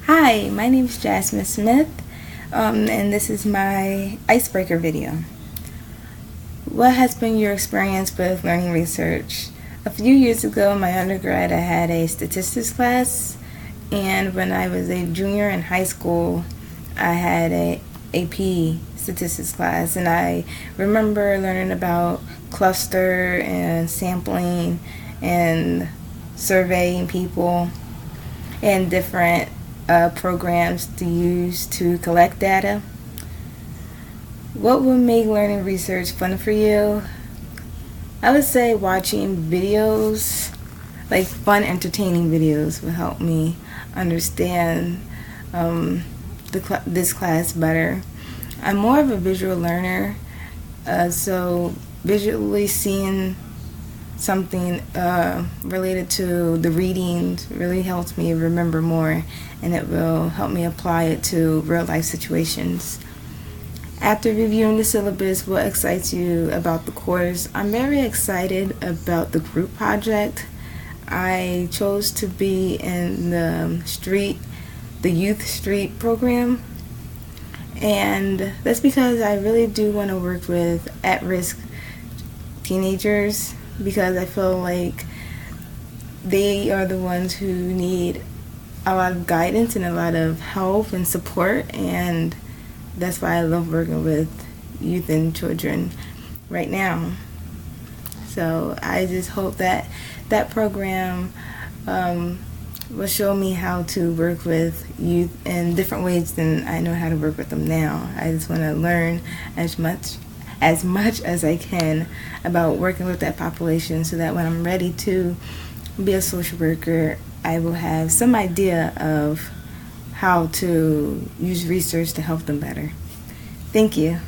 Hi, my name is Jasmine Smith, and this is my icebreaker video. What has been your experience with learning research? A few years ago in my undergrad, I had a statistics class, and when I was a junior in high school, I had a AP statistics class, and I remember learning about cluster and sampling and surveying people and different programs to use to collect data. What would make learning research fun for you? I would say watching videos, like fun, entertaining videos, will help me understand this class better. I'm more of a visual learner, so visually seeing something related to the readings really helps me remember more, and it will help me apply it to real life situations. After reviewing the syllabus, what excites you about the course? I'm very excited about the group project. I chose to be in the youth street program, and that's because I really do want to work with at-risk teenagers, because I feel like they are the ones who need a lot of guidance and a lot of help and support, and that's why I love working with youth and children right now. So I just hope that that program will show me how to work with youth in different ways than I know how to work with them now. I just want to learn as much as I can about working with that population, so that when I'm ready to be a social worker, I will have some idea of how to use research to help them better. Thank you.